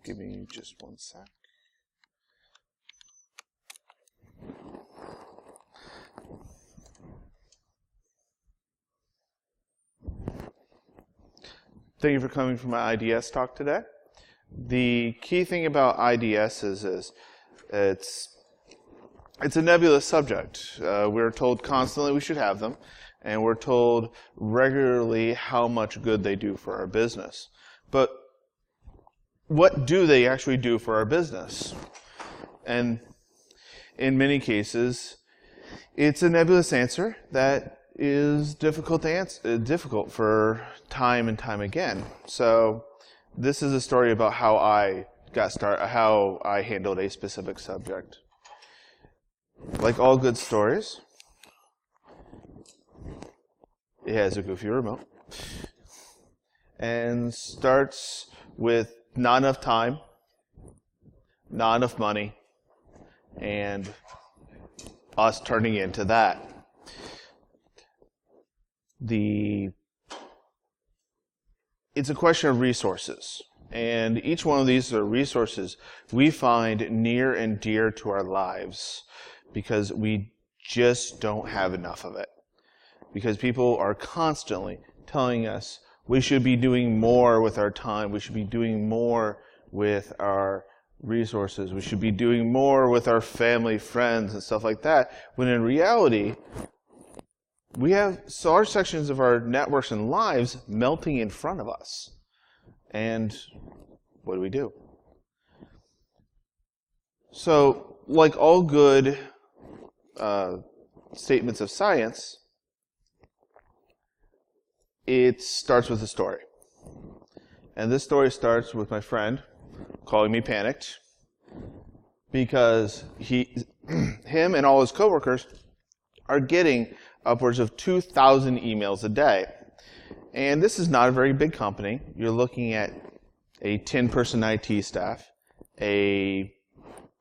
Give me just one sec. Thank you for coming for my IDS talk today. The key thing about IDS is it's a nebulous subject. We're told constantly we should have them, and we're told regularly how much good they do for our business. But what do they actually do for our business? And in many cases, it's a nebulous answer that is difficult to answer, difficult for time and time again. So this is a story about how I got started, how I handled a specific subject. Like all good stories, it has a goofy remote, and starts with not enough time, not enough money, and us turning into that. It's a question of resources, and each one of these are resources we find near and dear to our lives because we just don't have enough of it. Because people are constantly telling us we should be doing more with our time, we should be doing more with our resources, we should be doing more with our family, friends, and stuff like that, when in reality, we have large sections of our networks and lives melting in front of us. And what do? So, like all good statements of science, it starts with a story. And this story starts with my friend calling me panicked because him and all his coworkers are getting upwards of 2,000 emails a day. And this is not a very big company. You're looking at a 10-person IT staff, 2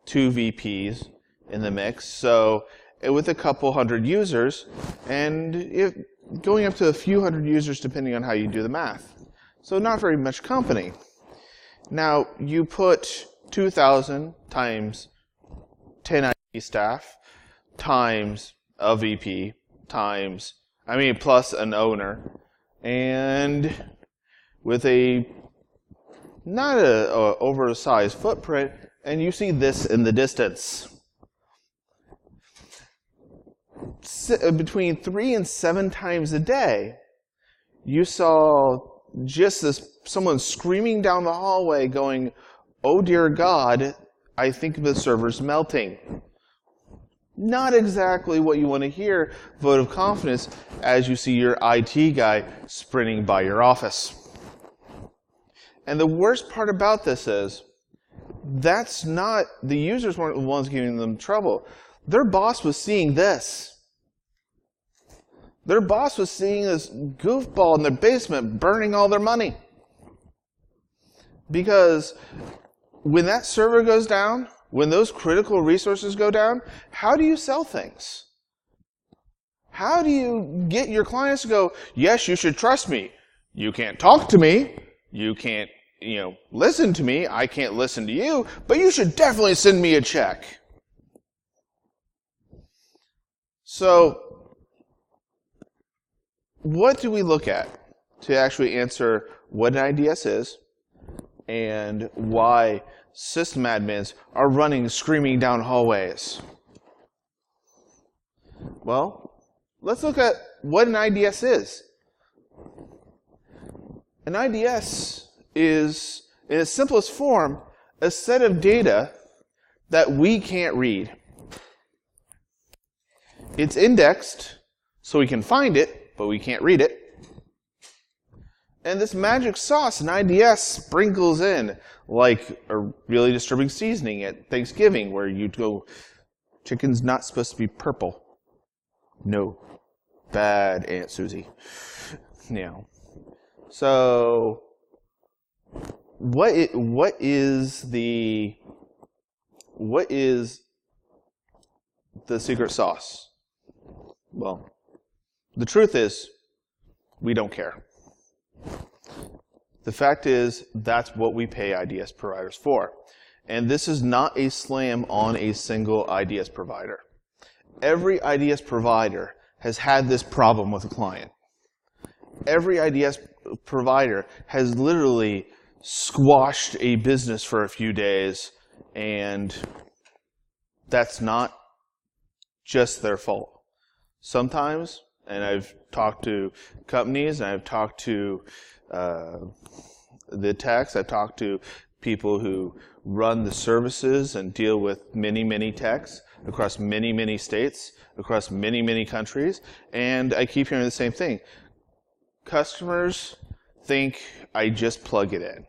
VPs in the mix, so with a couple hundred users, and going up to a few hundred users depending on how you do the math. So not very much company. Now, you put 2,000 times 10 IT staff times a VP plus an owner, and with not a oversized footprint, and you see this in the distance. Between 3 and 7 times a day, you saw just someone screaming down the hallway going, "Oh dear God, I think the server's melting." Not exactly what you want to hear, vote of confidence, as you see your IT guy sprinting by your office. And the worst part about this is, that's not, the users weren't the ones giving them trouble. Their boss was seeing this. Their boss was seeing this goofball in their basement burning all their money. Because when that server goes down, when those critical resources go down, how do you sell things? How do you get your clients to go, "Yes, you should trust me. You can't talk to me. You can't, listen to me. I can't listen to you, but you should definitely send me a check." So, what do we look at to actually answer what an IDS is and why system admins are running screaming down hallways? Well, let's look at what an IDS is. An IDS is, in its simplest form, a set of data that we can't read. It's indexed so we can find it, but we can't read it. And this magic sauce an IDS sprinkles in like a really disturbing seasoning at Thanksgiving where you'd go, "Chicken's not supposed to be purple." No. Bad Aunt Susie. So, what is the secret sauce? Well, the truth is, we don't care. The fact is, that's what we pay IDS providers for. And this is not a slam on a single IDS provider. Every IDS provider has had this problem with a client. Every IDS provider has literally squashed a business for a few days, and that's not just their fault. Sometimes, and I've talked to companies, and I've talked to the techs, I've talked to people who run the services and deal with many, many techs across many, many states, across many, many countries, and I keep hearing the same thing. Customers think I just plug it in,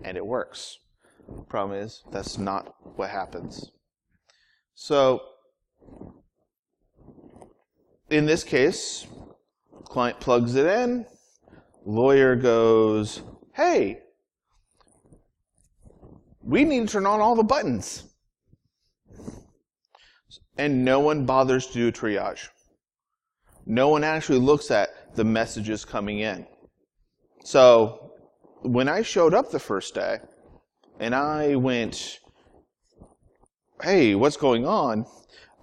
and it works. Problem is, that's not what happens. So, in this case, client plugs it in, lawyer goes, hey, we need to turn on all the buttons. And no one bothers to do triage. No one actually looks at the messages coming in. So when I showed up the first day and I went, hey, what's going on?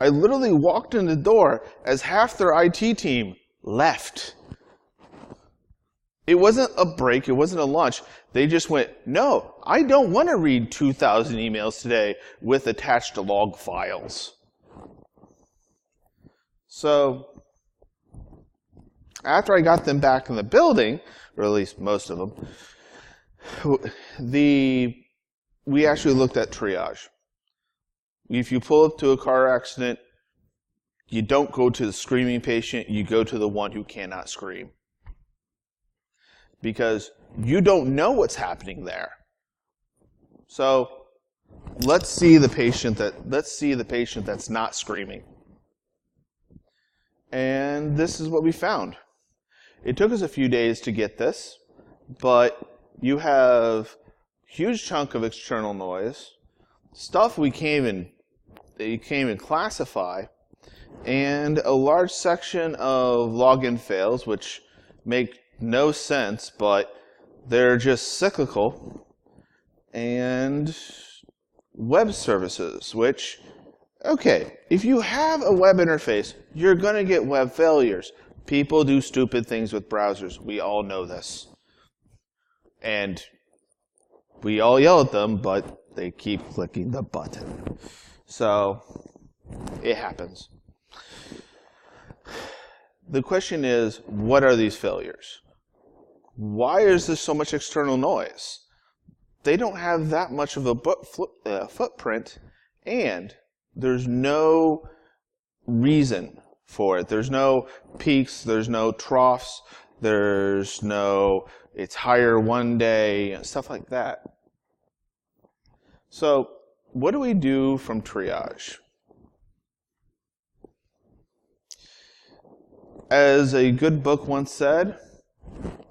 I literally walked in the door as half their IT team left. It wasn't a break. It wasn't a lunch. They just went, no, I don't want to read 2,000 emails today with attached log files. So after I got them back in the building, or at least most of them, we actually looked at triage. If you pull up to a car accident, you don't go to the screaming patient, you go to the one who cannot scream. Because you don't know what's happening there. So let's see the patient that's not screaming. And this is what we found. It took us a few days to get this, but you have a huge chunk of external noise, stuff we can't even classify, and a large section of login fails, which make no sense, but they're just cyclical, and web services, which, okay, if you have a web interface, you're going to get web failures. People do stupid things with browsers. We all know this. And we all yell at them, but they keep clicking the button. So, it happens. The question is, what are these failures? Why is there so much external noise? They don't have that much of a footprint, and there's no reason for it. There's no peaks, there's no troughs, there's no, it's higher one day, stuff like that. So, what do we do from triage? As a good book once said,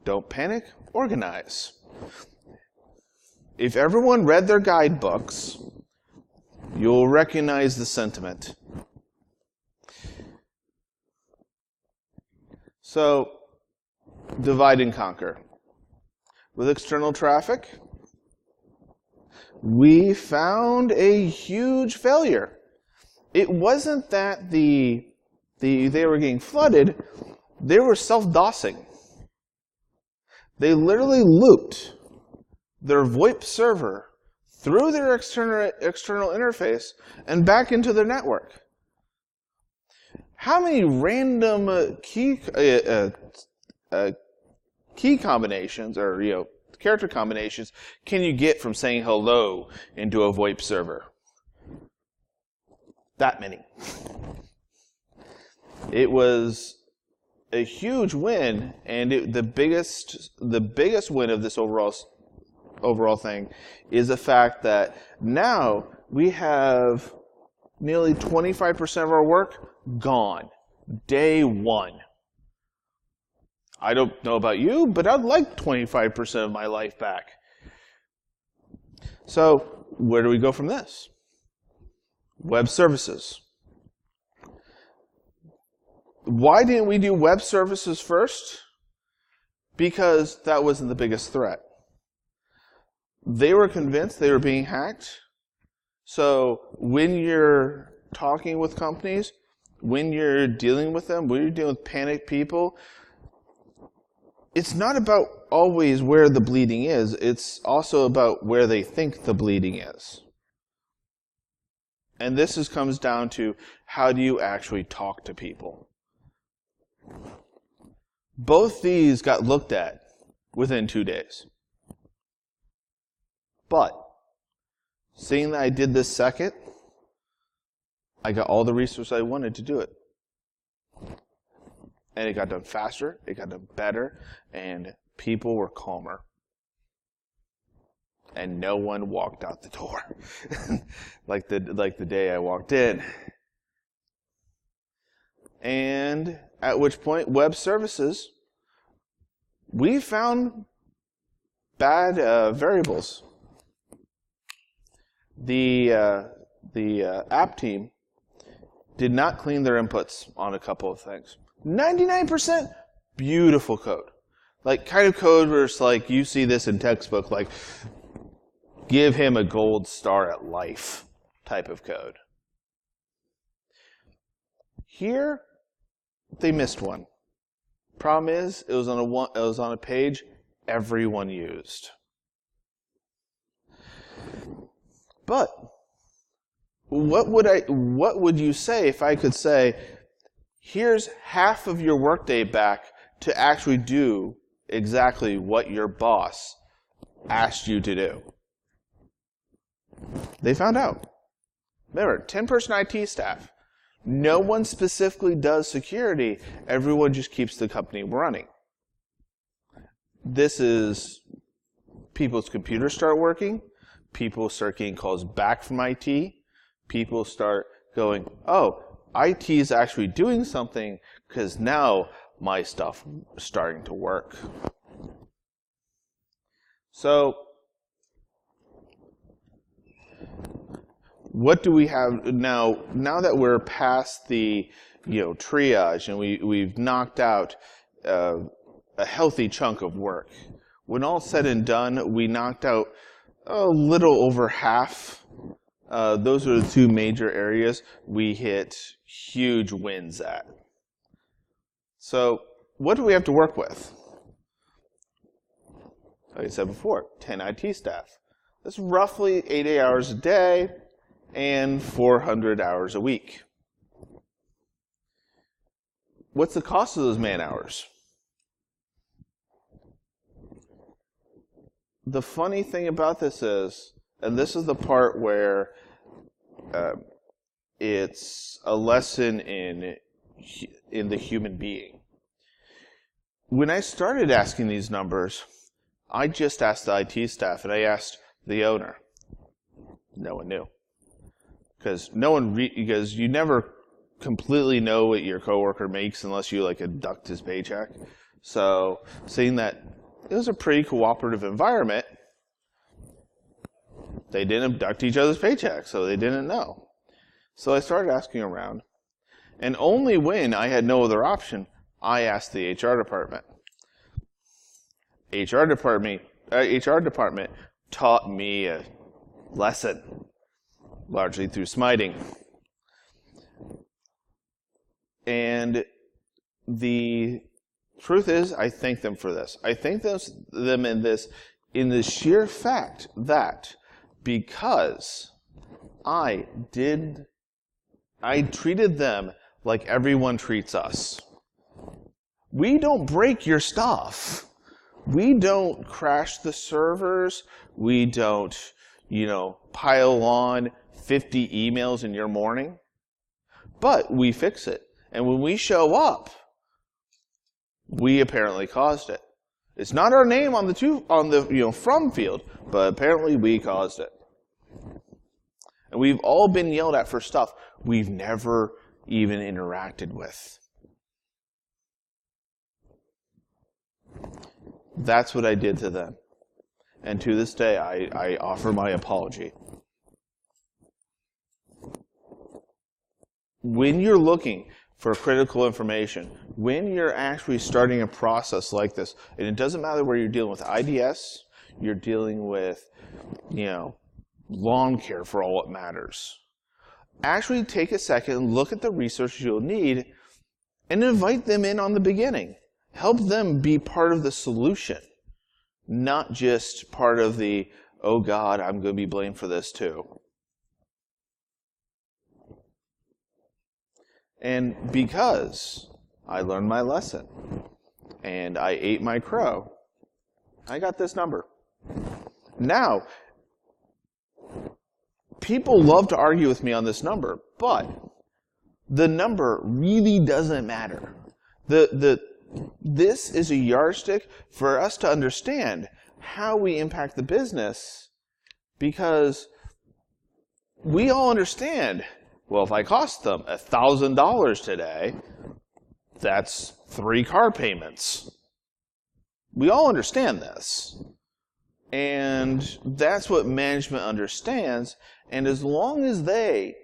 don't panic, organize. If everyone read their guidebooks, you'll recognize the sentiment. So, divide and conquer. With external traffic, we found a huge failure. It wasn't that they were getting flooded, they were self-DOSing. They literally looped their VoIP server through their external interface and back into their network. How many random key combinations or character combinations can you get from saying hello into a VoIP server? That many. It was a huge win, and the biggest win of this overall thing is the fact that now we have nearly 25% of our work gone. Day one. I don't know about you, but I'd like 25% of my life back. So, where do we go from this? Web services. Why didn't we do web services first? Because that wasn't the biggest threat. they were convinced they were being hacked. So when you're talking with companies, when you're dealing with them, when you're dealing with panicked people, it's not about always where the bleeding is. It's also about where they think the bleeding is. And this comes down to, how do you actually talk to people? Both these got looked at within 2 days. But seeing that I did this second, I got all the resources I wanted to do it. And it got done faster, it got done better, and people were calmer. And no one walked out the door like the day I walked in. And at which point, web services, we found bad variables. The app team did not clean their inputs on a couple of things. 99% beautiful code. Like, kind of code where it's like, you see this in textbook, like, give him a gold star at life type of code. Here, they missed one. Problem is, it was on a page everyone used. But what would you say if I could say, here's half of your workday back to actually do exactly what your boss asked you to do? They found out. Remember, 10-person IT staff. No one specifically does security. Everyone just keeps the company running. This is, people's computers start working. People start getting calls back from IT. People start going, oh, IT is actually doing something because now my stuff is starting to work. So, what do we have now? Now that we're past the triage and we've knocked out a healthy chunk of work, when all's said and done, we knocked out a little over half. Those are the two major areas we hit huge wins at. So what do we have to work with? Like I said before, 10 IT staff. That's roughly 80 hours a day and 400 hours a week. What's the cost of those man hours? The funny thing about this is, and this is the part where it's a lesson in the human being. When I started asking these numbers, I just asked the IT staff, and I asked the owner. No one knew. Because because you never completely know what your coworker makes unless you abduct his paycheck. So seeing that it was a pretty cooperative environment, they didn't abduct each other's paychecks, so they didn't know. So I started asking around, and only when I had no other option, I asked the HR department. HR department taught me a lesson, largely through smiting. And the truth is, I thank them for this. I thank them in the sheer fact that because I treated them like everyone treats us. We don't break your stuff. We don't crash the servers. We don't, pile on 50 emails in your morning. But we fix it. And when we show up, we apparently caused it. It's not our name on the from field, but apparently we caused it. And we've all been yelled at for stuff we've never even interacted with. That's what I did to them. And to this day, I offer my apology. When you're looking for critical information, when you're actually starting a process like this, and it doesn't matter where you're dealing with IDS, you're dealing with, lawn care for all it matters. Actually take a second, look at the resources you'll need, and invite them in on the beginning. Help them be part of the solution, not just part of the, oh God, I'm going to be blamed for this too. And because I learned my lesson and I ate my crow, I got this number. Now, people love to argue with me on this number, but the number really doesn't matter. This is a yardstick for us to understand how we impact the business, because we all understand, well, if I cost them $1,000 today, that's 3 car payments. We all understand this. And that's what management understands. And as long as they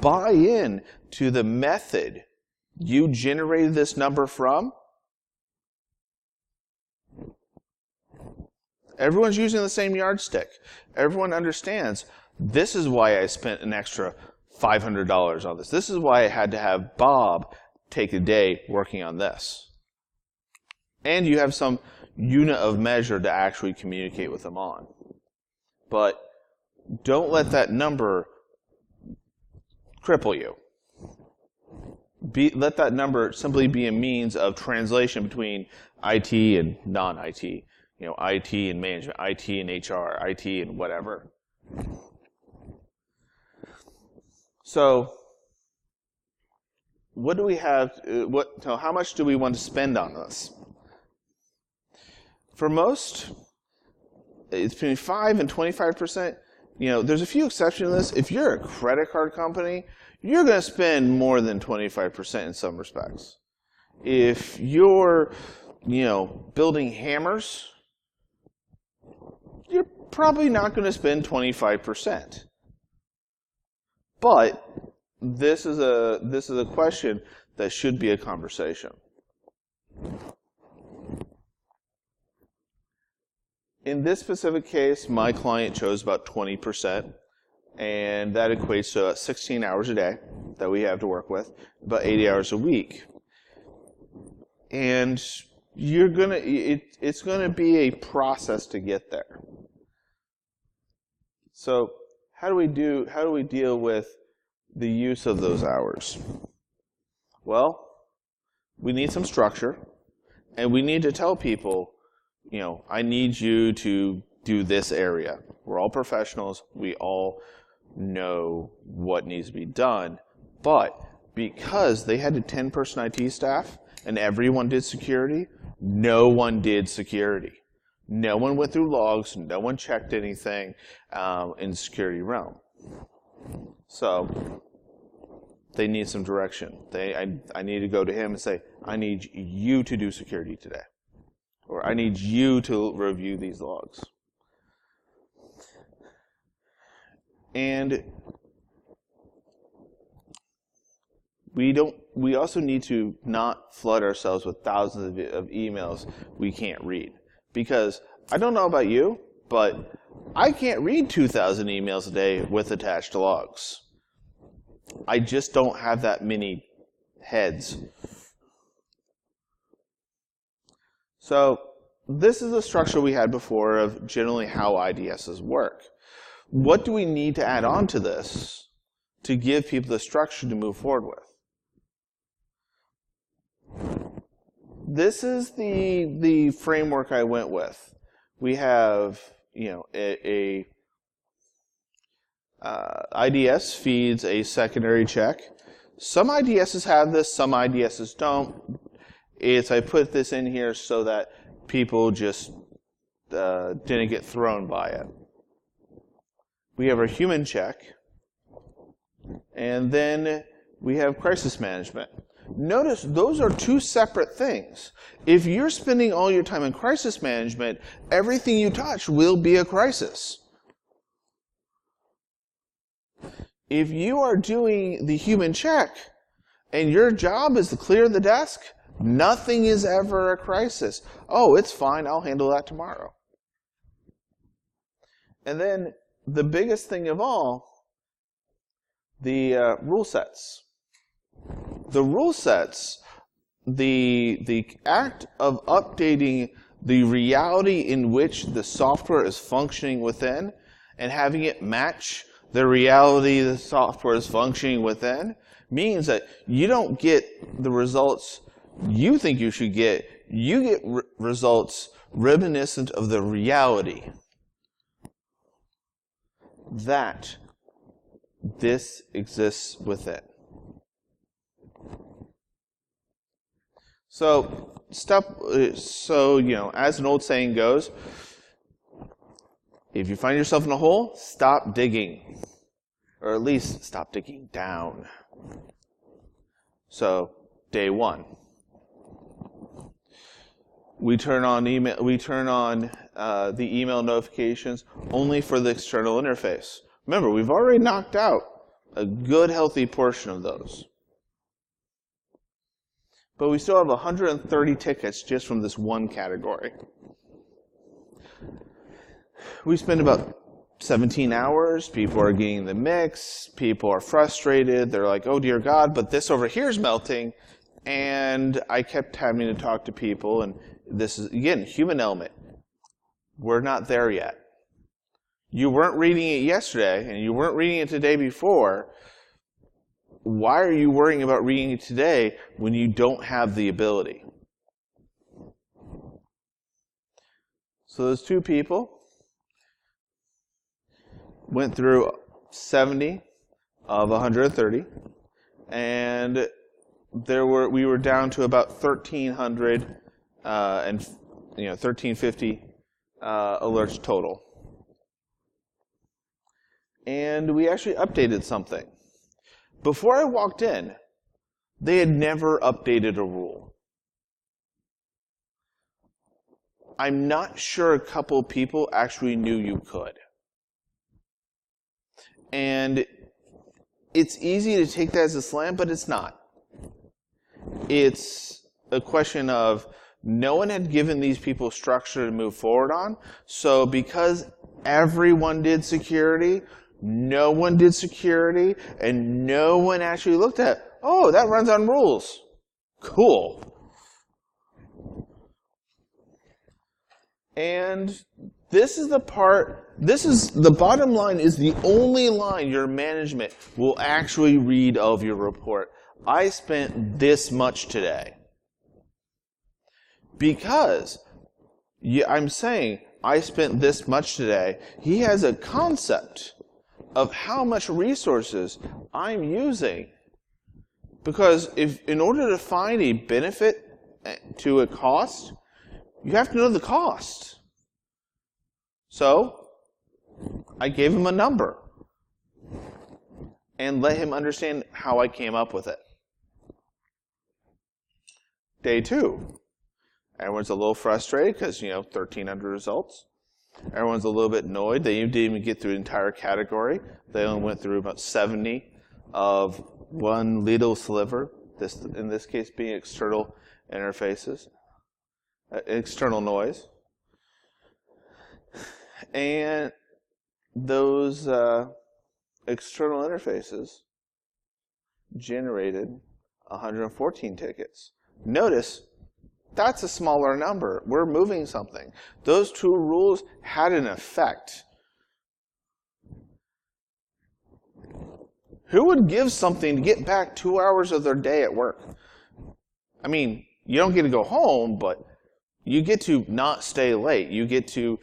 buy in to the method you generated this number from, everyone's using the same yardstick. Everyone understands, this is why I spent an extra $500 on this. This is why I had to have Bob take a day working on this. And you have some unit of measure to actually communicate with them on. But don't let that number cripple you. Let that number simply be a means of translation between IT and non-IT. IT and management, IT and HR, IT and whatever. So, what do we have? How much do we want to spend on this? For most, it's between 5 and 25%. There's a few exceptions to this. If you're a credit card company, you're going to spend more than 25% in some respects. If you're, building hammers, you're probably not going to spend 25%. But this is a question that should be a conversation. In this specific case, my client chose about 20%, and that equates to 16 hours a day that we have to work with, about 80 hours a week. And it's gonna be a process to get there. So how do we deal with the use of those hours? Well, we need some structure, and we need to tell people, I need you to do this area. We're all professionals. We all know what needs to be done. But because they had a 10-person IT staff and everyone did security, no one did security. No one went through logs. No one checked anything in the security realm. So they need some direction. I need to go to him and say, I need you to do security today. Or I need you to review these logs. And we also need to not flood ourselves with thousands of emails we can't read. Because I don't know about you, but I can't read 2,000 emails a day with attached logs. I just don't have that many heads. So this is the structure we had before of generally how IDSs work. What do we need to add on to this to give people the structure to move forward with? This is the framework I went with. We have IDS feeds a secondary check. Some IDSs have this, some IDSs don't. I put this in here so that people just didn't get thrown by it. We have our human check, and then we have crisis management. Notice those are two separate things. If you're spending all your time in crisis management, everything you touch will be a crisis. If you are doing the human check and your job is to clear the desk, nothing is ever a crisis. Oh, it's fine, I'll handle that tomorrow. And then the biggest thing of all, the rule sets. The rule sets, the act of updating the reality in which the software is functioning within and having it match the reality the software is functioning within means that you don't get the results you think you should get. You get results reminiscent of the reality that this exists within. So, as an old saying goes, if you find yourself in a hole, stop digging. Or at least stop digging down. So, day one. We turn on the email notifications only for the external interface. Remember, we've already knocked out a good, healthy portion of those. But we still have 130 tickets just from this one category. We spend about 17 hours. People are getting the mix. People are frustrated. They're like, oh, dear God, but this over here is melting. And I kept having to talk to people. And this is, again, human element. We're not there yet. You weren't reading it yesterday, and you weren't reading it the day before. Why are you worrying about reading it today when you don't have the ability? So those two people went through 70 of 130, and we were down to about 1,300 and 1,350 alerts total. And we actually updated something. Before I walked in, they had never updated a rule. I'm not sure a couple people actually knew you could. And it's easy to take that as a slam, but it's not. It's a question of no one had given these people structure to move forward on, so because everyone did security, no one did security, and no one actually looked at, oh, that runs on rules. Cool. And this is the bottom line is the only line your management will actually read of your report. I spent this much today. Because I'm saying I spent this much today, he has a concept of how much resources I'm using. Because in order to find a benefit to a cost, you have to know the cost. So, I gave him a number and let him understand how I came up with it. Day two. Everyone's a little frustrated because, 1,300 results. Everyone's a little bit annoyed. They didn't even get through the entire category. They only went through about 70 of one little sliver, in this case being external interfaces, external noise. And those external interfaces generated 114 tickets. Notice, that's a smaller number. We're moving something. Those two rules had an effect. Who would give something to get back 2 hours of their day at work? I mean, you don't get to go home, but you get to not stay late. You get to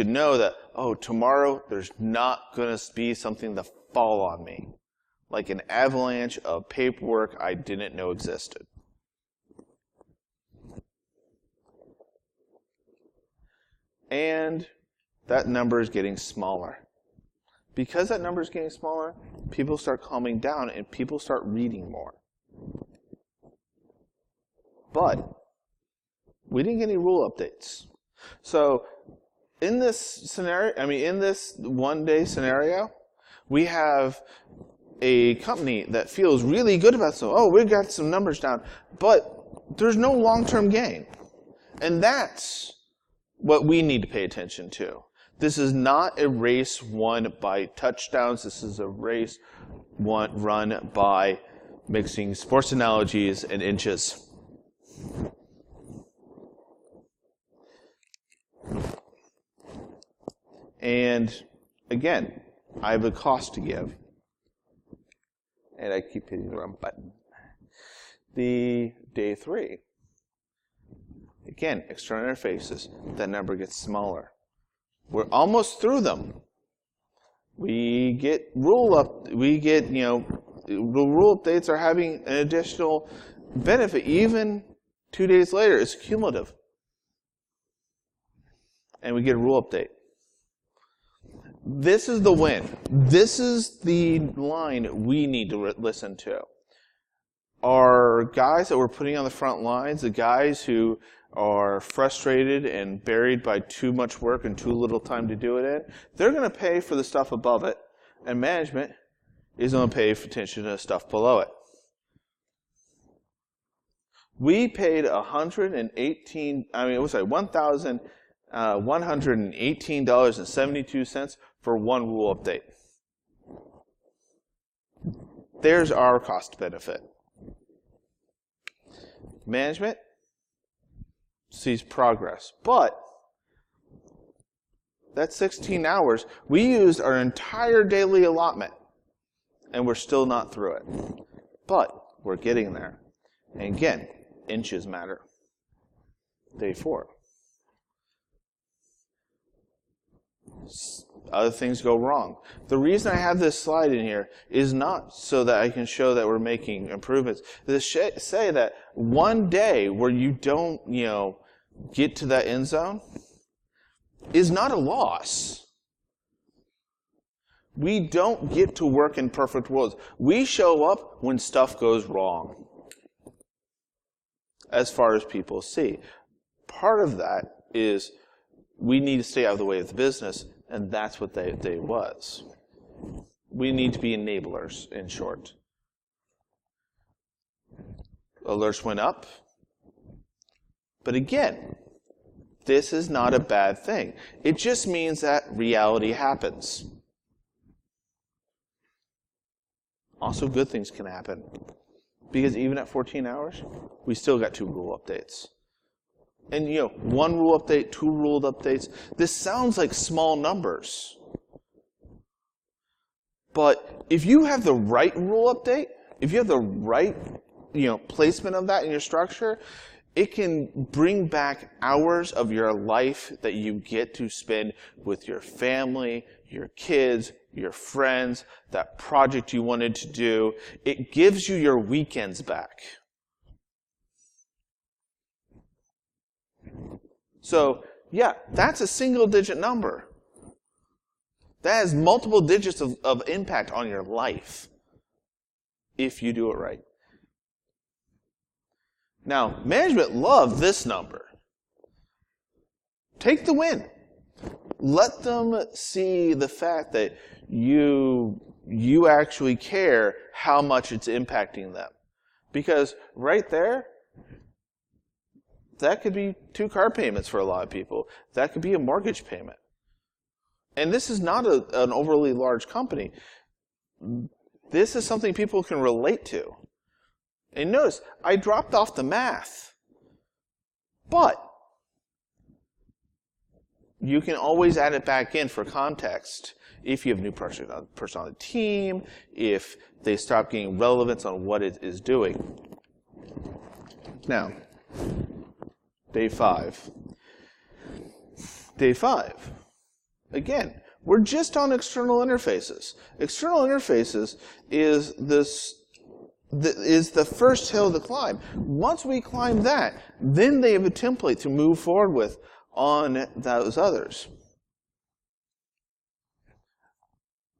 know that, oh, tomorrow there's not going to be something to fall on me. Like an avalanche of paperwork I didn't know existed. And that number is getting smaller. Because that number is getting smaller, people start calming down and people start reading more. But we didn't get any rule updates. So in this scenario, in this one-day scenario, we have a company that feels really good about something. Oh, we got some numbers down. But there's no long-term gain. And that's what we need to pay attention to. This is not a race won by touchdowns. This is a race run by mixing sports analogies and inches. And again, I have a cost to give. And I keep hitting the wrong button. The day 3. Again, external interfaces. That number gets smaller. We're almost through them. We get the rule updates are having an additional benefit. Even 2 days later, it's cumulative. And we get a rule update. This is the win. This is the line we need to listen to. Our guys that we're putting on the front lines, the guys who are frustrated and buried by too much work and too little time to do it in, they're going to pay for the stuff above it, and management is going to pay for attention to the stuff below it. We paid $1,118.72 for one rule update. There's our cost benefit. Management sees progress, but that's 16 hours. We used our entire daily allotment, and we're still not through it. But we're getting there. And again, inches matter. Day 4. Other things go wrong. The reason I have this slide in here is not so that I can show that we're making improvements. To say that one day where you don't, get to that end zone is not a loss. We don't get to work in perfect worlds. We show up when stuff goes wrong, as far as people see. Part of that is we need to stay out of the way of the business, and that's what they was. We need to be enablers, in short. Alerts went up. But again, this is not a bad thing. It just means that reality happens. Also, good things can happen. Because even at 14 hours, we still got 2 rule updates. And, 1 rule update, 2 rule updates. This sounds like small numbers. But if you have the right rule update, if you have the right, placement of that in your structure, it can bring back hours of your life that you get to spend with your family, your kids, your friends, that project you wanted to do. It gives you your weekends back. So, yeah, that's a single-digit number. That has multiple digits of impact on your life if you do it right. Now, management loved this number. Take the win. Let them see the fact that you actually care how much it's impacting them. Because right there, that could be 2 car payments for a lot of people. That could be a mortgage payment. And this is not an overly large company. This is something people can relate to. And notice, I dropped off the math. But you can always add it back in for context. If you have a new person on the team, if they stop getting relevance on what it is doing. Now, day 5. Day 5. Again, we're just on external interfaces. External interfaces is the first hill to climb. Once we climb that, then they have a template to move forward with on those others.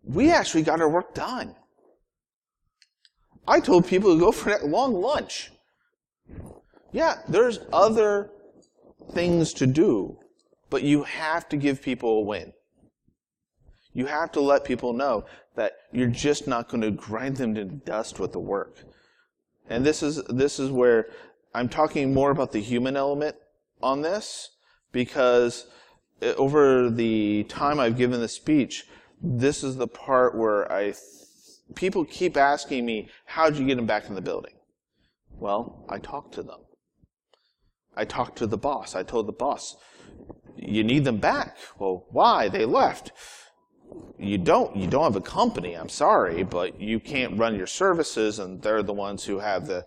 We actually got our work done. I told people to go for that long lunch. Yeah, there's other things to do, but you have to give people a win. You have to let people know that you're just not going to grind them to dust with the work. And this is where I'm talking more about the human element on this, because over the time I've given the speech, this is the part where people keep asking me, how'd you get them back in the building? Well, I talked to them. I talked to the boss. I told the boss, you need them back. Well, why? They left. You don't have a company, I'm sorry, but you can't run your services, and they're the ones who know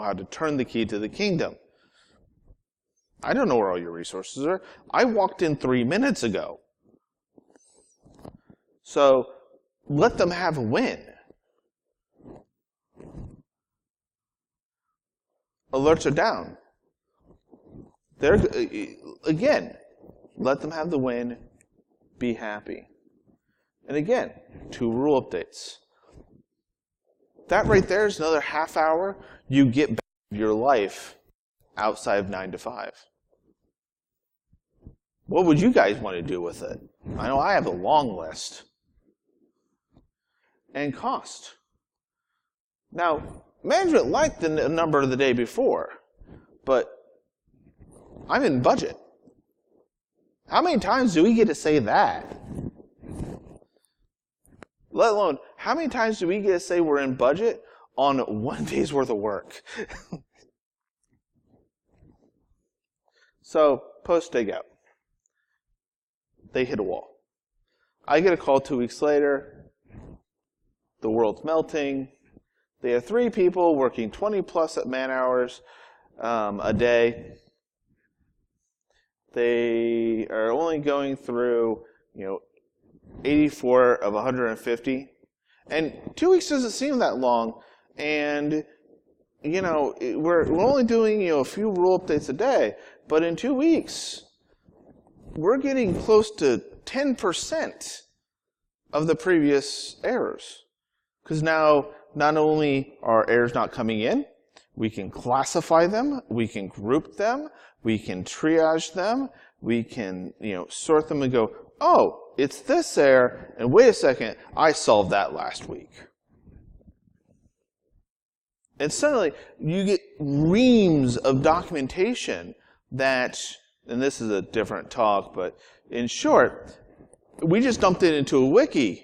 how to turn the key to the kingdom. I don't know where all your resources are. I walked in 3 minutes ago. So let them have a win. Alerts are down. Again, let them have the win. Be happy. And again, 2 rule updates. That right there is another half hour you get back to your life outside of 9 to 5. What would you guys want to do with it? I know I have a long list. And cost. Now, management liked the number of the day before, but I'm in budget. How many times do we get to say that? Let alone, how many times do we get to say we're in budget on 1 day's worth of work? So, post-takeout. They hit a wall. I get a call 2 weeks later. The world's melting. They have 3 people working 20-plus man hours a day. They are only going through, 84 of 150. And 2 weeks doesn't seem that long. And, we're only doing, a few rule updates a day. But in 2 weeks, we're getting close to 10% of the previous errors. Because now, not only are errors not coming in, we can classify them, we can group them, we can triage them, we can, sort them and go, oh, it's this error, and wait a second, I solved that last week. And suddenly, you get reams of documentation that, and this is a different talk, but in short, we just dumped it into a wiki.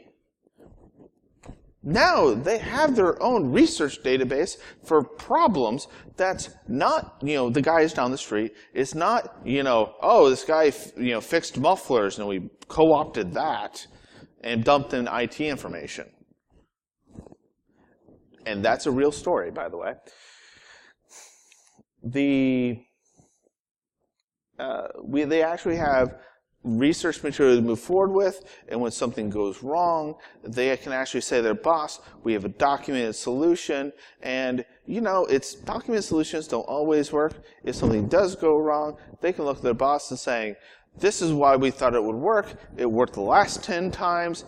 Now they have their own research database for problems that's not, the guys down the street. It's not, oh, this guy, fixed mufflers and we co-opted that and dumped in IT information. And that's a real story, by the way. They actually have research material to move forward with, and when something goes wrong, they can actually say to their boss, we have a documented solution, and it's documented solutions don't always work. If something does go wrong, they can look at their boss and saying, this is why we thought it would work. It worked the last 10 times.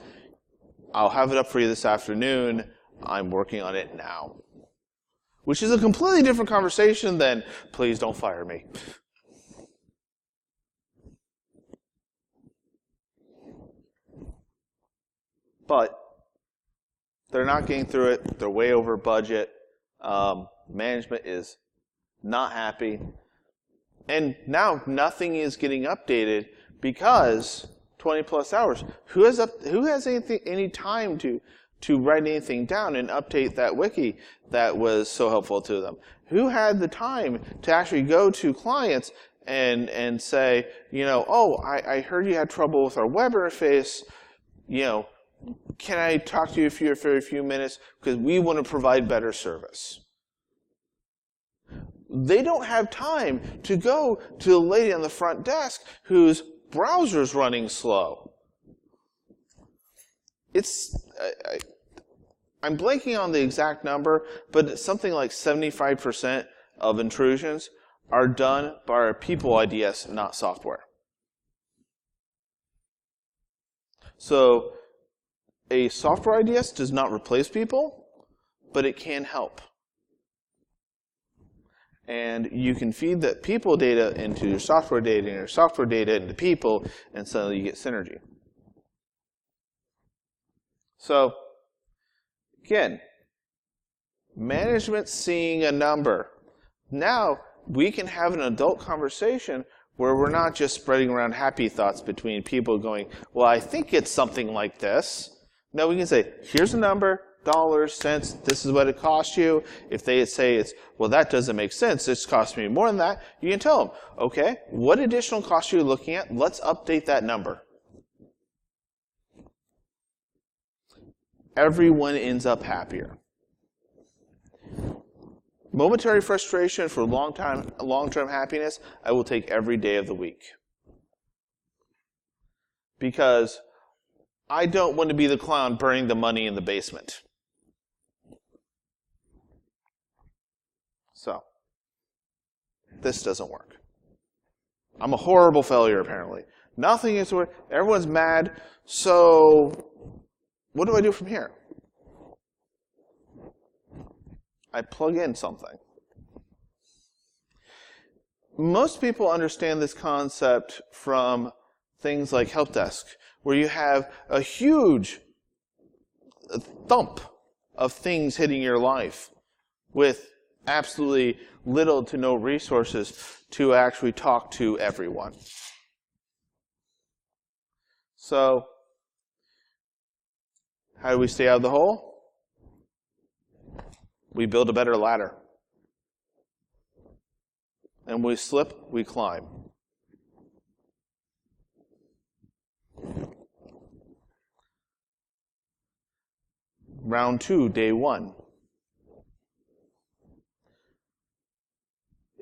I'll have it up for you this afternoon. I'm working on it now. Which is a completely different conversation than, please don't fire me. But they're not getting through it. They're way over budget. Management is not happy. And now nothing is getting updated because 20-plus hours. Who has any time to write anything down and update that wiki that was so helpful to them? Who had the time to actually go to clients and say, oh, I heard you had trouble with our web interface, can I talk to you for a few minutes? Because we want to provide better service. They don't have time to go to the lady on the front desk whose browser's running slow. I'm blanking on the exact number, but it's something like 75% of intrusions are done by our people IDS, not software. So a software IDS does not replace people, but it can help. And you can feed that people data into your software data and your software data into people, and suddenly you get synergy. So, again, management seeing a number. Now, we can have an adult conversation where we're not just spreading around happy thoughts between people going, well, I think it's something like this. No, we can say, here's a number, dollars, cents, this is what it costs you. If they say it's, well, that doesn't make sense, it's cost me more than that, you can tell them, okay, what additional costs are you looking at? Let's update that number. Everyone ends up happier. Momentary frustration for long-term happiness, I will take every day of the week. Because I don't want to be the clown burning the money in the basement. So, this doesn't work. I'm a horrible failure, apparently. Nothing is working. Everyone's mad. So, what do I do from here? I plug in something. Most people understand this concept from things like help desk, where you have a huge thump of things hitting your life with absolutely little to no resources to actually talk to everyone. So, how do we stay out of the hole? We build a better ladder. And when we slip, we climb. Round 2, day 1.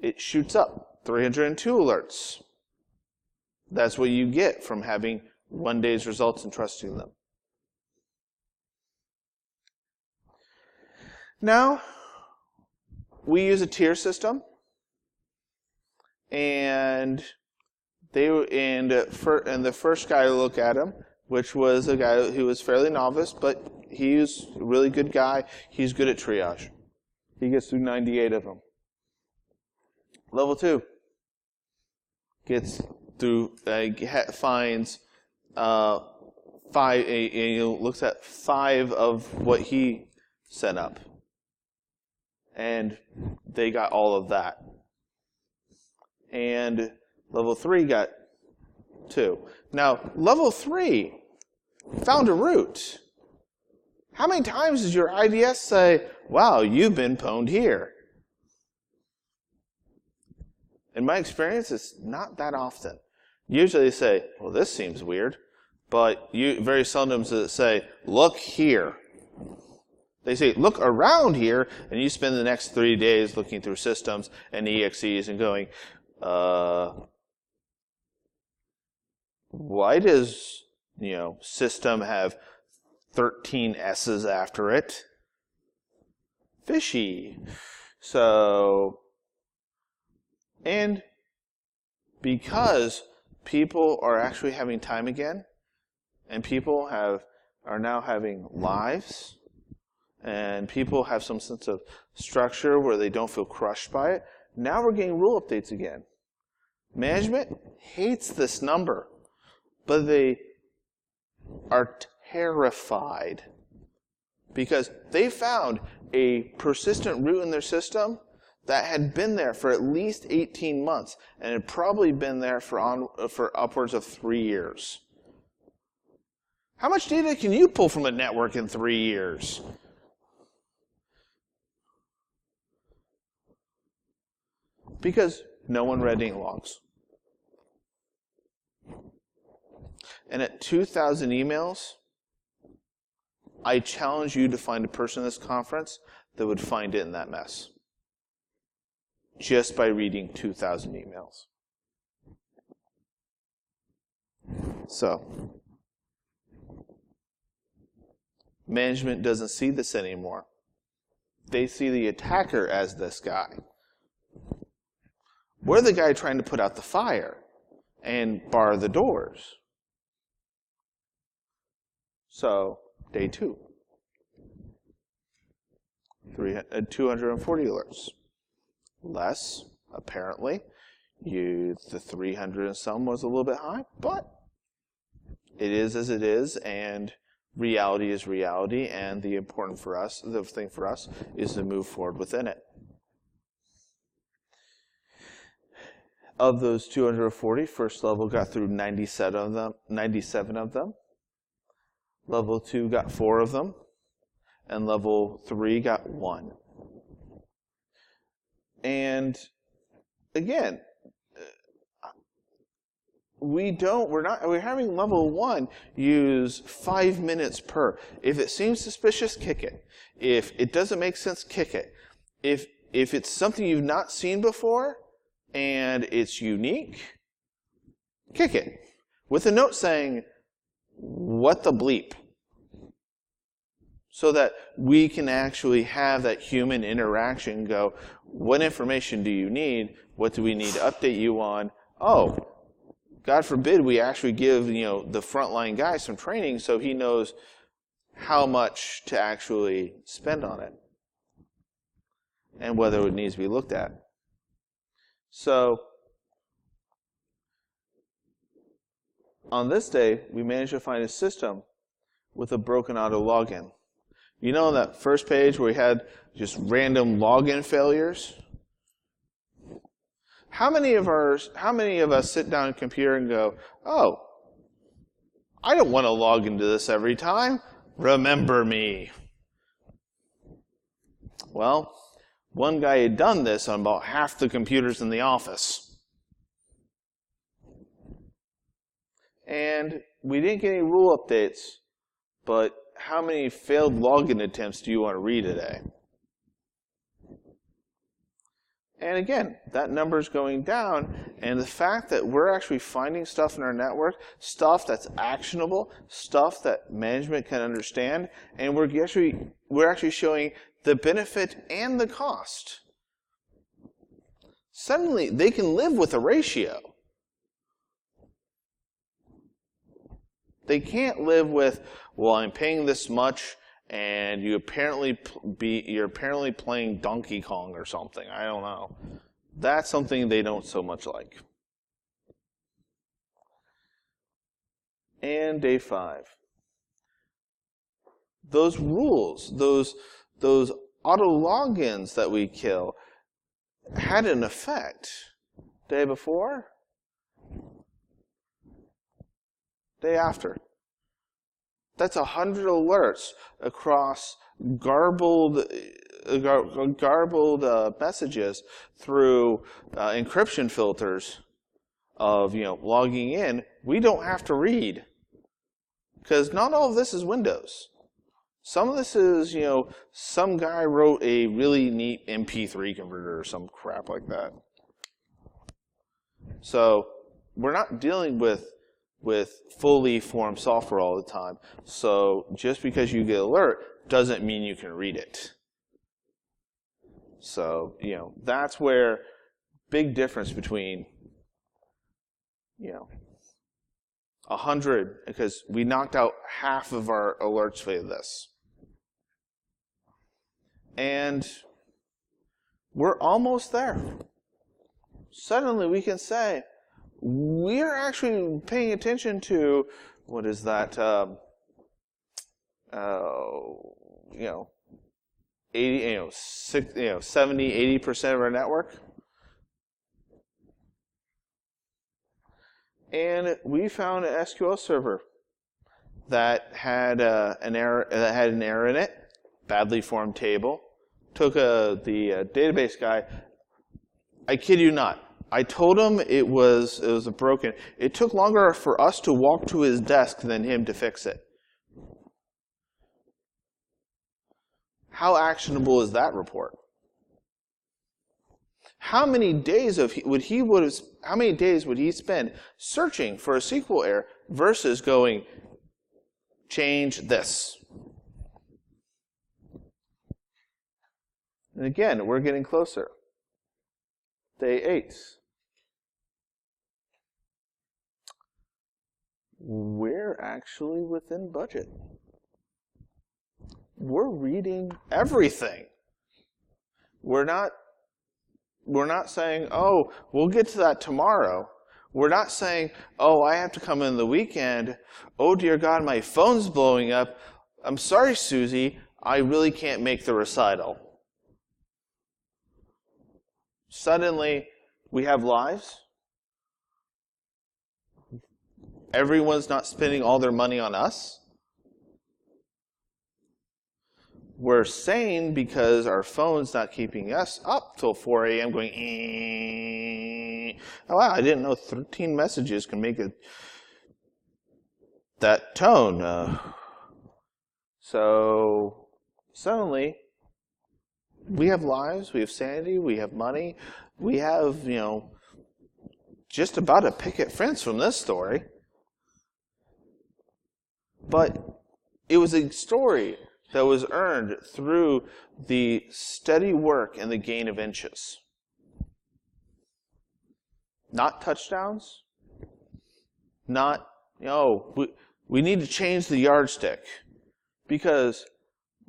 It shoots up, 302 alerts. That's what you get from having one day's results and trusting them. Now, we use a tier system, and the first guy to look at him, which was a guy who was fairly novice, but he's a really good guy. He's good at triage. He gets through 98 of them. Level 2 gets through, finds looks at 5 of what he set up. And they got all of that. And level 3 got 2. Now, level 3 found a root. How many times does your IDS say, wow, you've been pwned here? In my experience, it's not that often. Usually they say, well, this seems weird. But very seldom does it say, look here. They say, look around here, and you spend the next 3 days looking through systems and EXEs and going, why does, system have 13 S's after it? Fishy. So, and because people are actually having time again, and people are now having lives, and people have some sense of structure where they don't feel crushed by it, now we're getting rule updates again. Management hates this number, but they are terrified because they found a persistent root in their system that had been there for at least 18 months and had probably been there for upwards of 3 years. How much data can you pull from a network in 3 years? Because no one read any logs. And at 2,000 emails, I challenge you to find a person in this conference that would find it in that mess. Just by reading 2,000 emails. So, management doesn't see this anymore. They see the attacker as this guy. We're the guy trying to put out the fire and bar the doors. So, day 2. 240 alerts. Less, apparently. The 300 and some was a little bit high, but it is as it is, and reality is reality, and the thing for us is to move forward within it. Of those 240, first level got through 97 of them. Level 2 got 4 of them. And level 3 got 1. And again, we're having level 1 use 5 minutes per. If it seems suspicious, kick it. If it doesn't make sense, kick it. If it's something you've not seen before and it's unique, kick it. With a note saying, what the bleep? So that we can actually have that human interaction go, what information do you need? What do we need to update you on? Oh, God forbid we actually give, the frontline guy some training so he knows how much to actually spend on it and whether it needs to be looked at. So on this day, we managed to find a system with a broken auto login. You know that first page where we had just random login failures? How many of us sit down at a computer and go, oh, I don't want to log into this every time. Remember me. Well, one guy had done this on about half the computers in the office. And we didn't get any rule updates, but how many failed login attempts do you want to read today? And again, that number is going down, and the fact that we're actually finding stuff in our network, stuff that's actionable, stuff that management can understand, and we're actually showing the benefit and the cost. Suddenly, they can live with a ratio. They can't live with, well, I'm paying this much, and you're apparently playing Donkey Kong or something. I don't know. That's something they don't so much like. And day 5. Those rules, those auto logins that we kill, had an effect. Day before, day after. That's 100 alerts across garbled messages through encryption filters of logging in. We don't have to read, because not all of this is Windows. Some of this is some guy wrote a really neat MP3 converter or some crap like that. So we're not dealing with fully formed software all the time. So just because you get alert doesn't mean you can read it. So, that's where big difference between, 100, because we knocked out half of our alerts for this. And we're almost there. Suddenly we can say, we're actually paying attention to, what is that, 70, 80% of our network. And we found an SQL server that had an error in it, badly formed table. Took the database guy. I kid you not. I told him it was a broken. It took longer for us to walk to his desk than him to fix it. How actionable is that report? How many days would he spend searching for a SQL error versus going, change this? And again, we're getting closer. Day 8. We're actually within budget. We're reading everything. We're not saying, oh, we'll get to that tomorrow. We're not saying, oh, I have to come in the weekend. Oh, dear God, my phone's blowing up. I'm sorry, Susie, I really can't make the recital. Suddenly, we have lives. everyone's not spending all their money on us. We're sane because our phone's not keeping us up till 4 a.m. going, oh wow, I didn't know 13 messages can make that tone. So suddenly, we have lives, we have sanity, we have money, we have, just about a picket fence from this story. But it was a story that was earned through the steady work and the gain of inches. Not touchdowns. Not, we need to change the yardstick. Because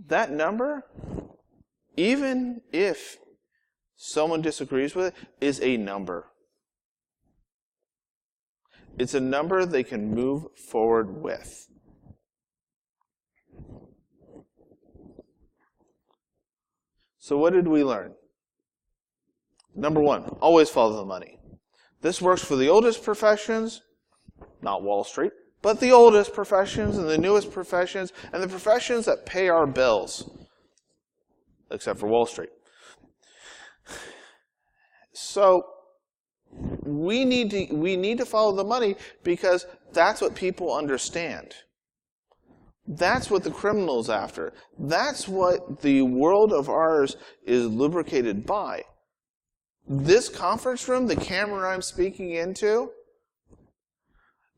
that number, even if someone disagrees with it, is a number. It's a number they can move forward with. So what did we learn? Number one, always follow the money. This works for the oldest professions, not Wall Street, but the oldest professions and the newest professions and the professions that pay our bills, except for Wall Street. So we need to follow the money because that's what people understand. That's what the criminal's after. That's what the world of ours is lubricated by. This conference room, the camera I'm speaking into,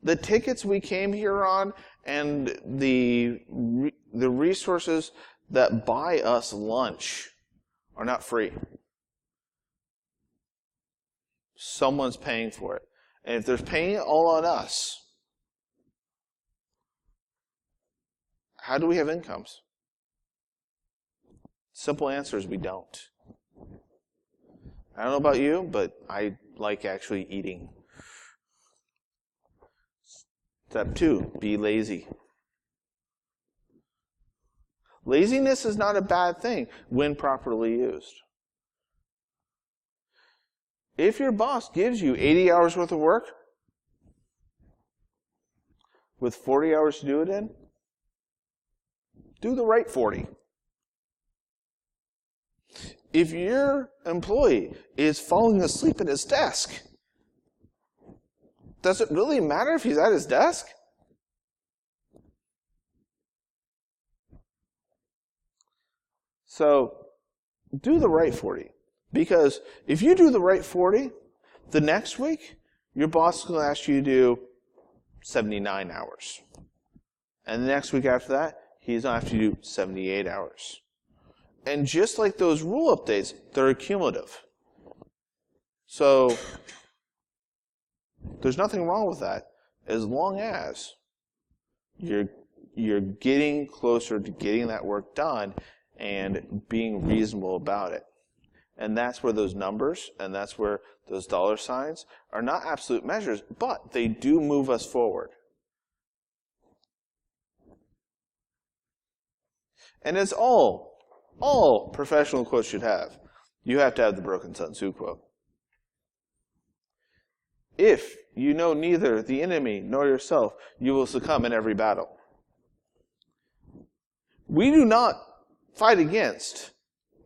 the tickets we came here on, and the resources that buy us lunch are not free. Someone's paying for it. And if they're paying it all on us, how do we have incomes? Simple answer is we don't. I don't know about you, but I like actually eating. Step 2, be lazy. Laziness is not a bad thing when properly used. If your boss gives you 80 hours worth of work with 40 hours to do it in, do the right 40. If your employee is falling asleep at his desk, does it really matter if he's at his desk? So, do the right 40. Because if you do the right 40, the next week, your boss is going to ask you to do 79 hours. And the next week after that, he's going to have to do 78 hours. And just like those rule updates, they're cumulative. So, there's nothing wrong with that as long as you're getting closer to getting that work done and being reasonable about it. And that's where those numbers and that's where those dollar signs are not absolute measures, but they do move us forward. And it's all professional quotes should have. You have to have the broken Sun Tzu quote. If you know neither the enemy nor yourself, you will succumb in every battle. We do not fight against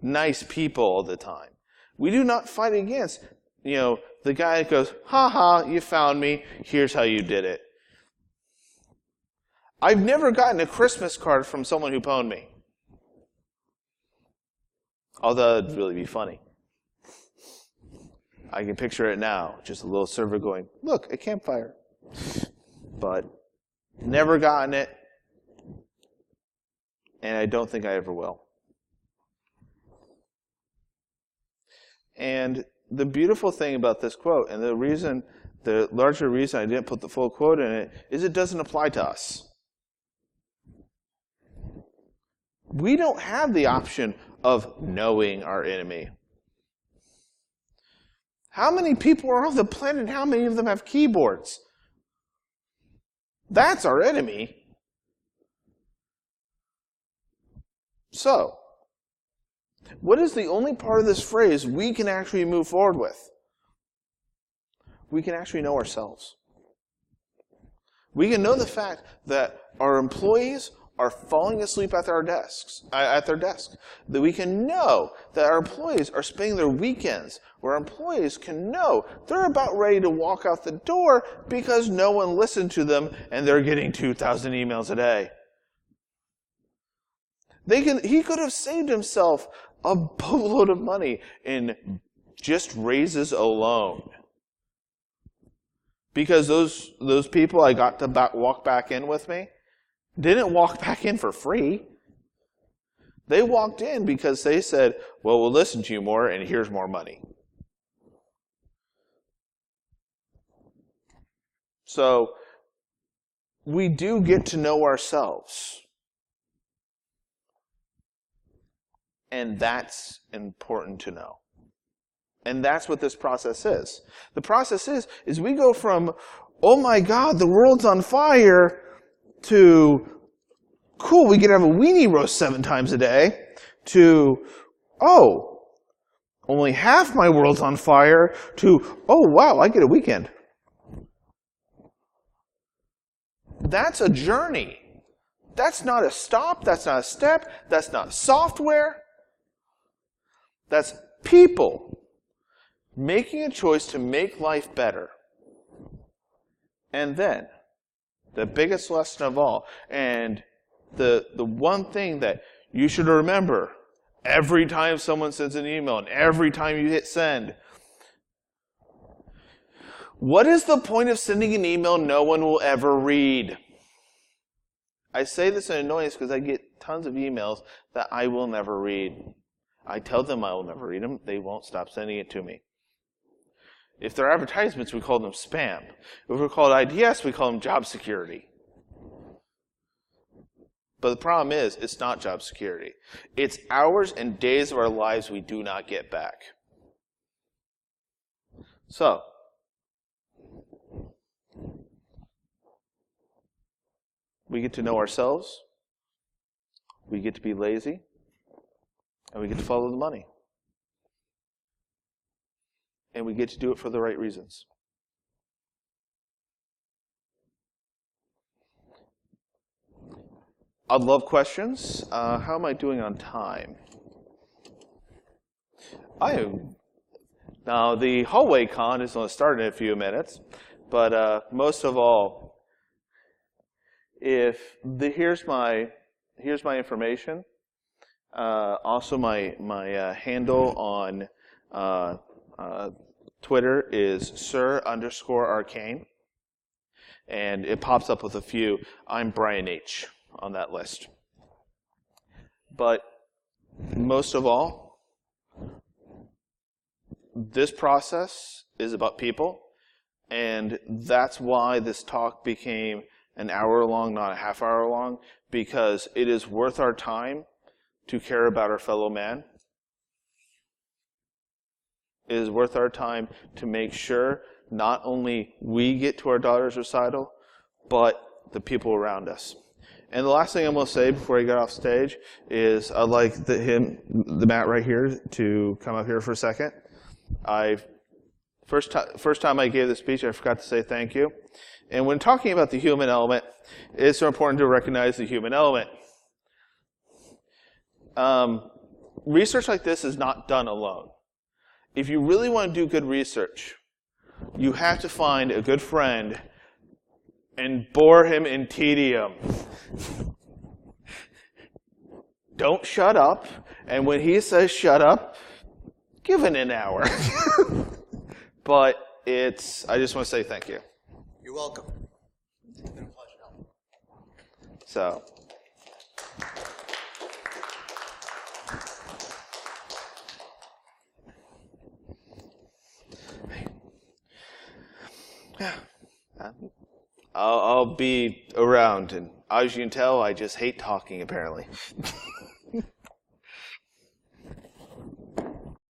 nice people all the time. We do not fight against, the guy that goes, ha ha, you found me, here's how you did it. I've never gotten a Christmas card from someone who pwned me. Although it'd really be funny. I can picture it now, just a little server going, look, a campfire. But never gotten it, and I don't think I ever will. And the beautiful thing about this quote, and the larger reason I didn't put the full quote in it, is it doesn't apply to us. We don't have the option of knowing our enemy. How many people are on the planet and how many of them have keyboards? That's our enemy. So, what is the only part of this phrase we can actually move forward with? We can actually know ourselves. We can know the fact that our employees are falling asleep at their desk. That we can know that our employees are spending their weekends, where our employees can know they're about ready to walk out the door because no one listened to them and they're getting 2,000 emails a day. He could have saved himself a boatload of money in just raises alone. Because those people I got to walk back in with me didn't walk back in for free. They walked in because they said, well, we'll listen to you more and here's more money. So we do get to know ourselves. And that's important to know. And that's what this process is. The process is we go from, oh my God, the world's on fire, to, cool, we get to have a weenie roast 7 times a day, to, oh, only half my world's on fire, to, oh wow, I get a weekend. That's a journey. That's not a stop, that's not a step, that's not software. That's people making a choice to make life better. And then, the biggest lesson of all, and the one thing that you should remember every time someone sends an email and every time you hit send, what is the point of sending an email no one will ever read? I say this in annoyance because I get tons of emails that I will never read. I tell them I will never read them. They won't stop sending it to me. If they're advertisements, we call them spam. If we're called IDS, we call them job security. But the problem is, it's not job security. It's hours and days of our lives we do not get back. So, we get to know ourselves, we get to be lazy, and we get to follow the money. And we get to do it for the right reasons. I'd love questions. How am I doing on time? Now, the hallway con is going to start in a few minutes, but most of all, here's my information. Also, my handle on Twitter is Sir_Arcane, and it pops up with a few. I'm Brian H. on that list. But most of all, this process is about people, and that's why this talk became an hour long, not a half hour long, because it is worth our time to care about our fellow man. It is worth our time to make sure not only we get to our daughter's recital, but the people around us. And the last thing I'm going to say before I get off stage is I'd like the Matt right here to come up here for a second. First time I gave this speech, I forgot to say thank you. And when talking about the human element, it's so important to recognize the human element. Research like this is not done alone. If you really want to do good research, you have to find a good friend and bore him in tedium. Don't shut up, and when he says shut up, give it an hour. But I just want to say thank you. You're welcome. It's been a pleasure. So. I'll be around, and as you can tell, I just hate talking, apparently.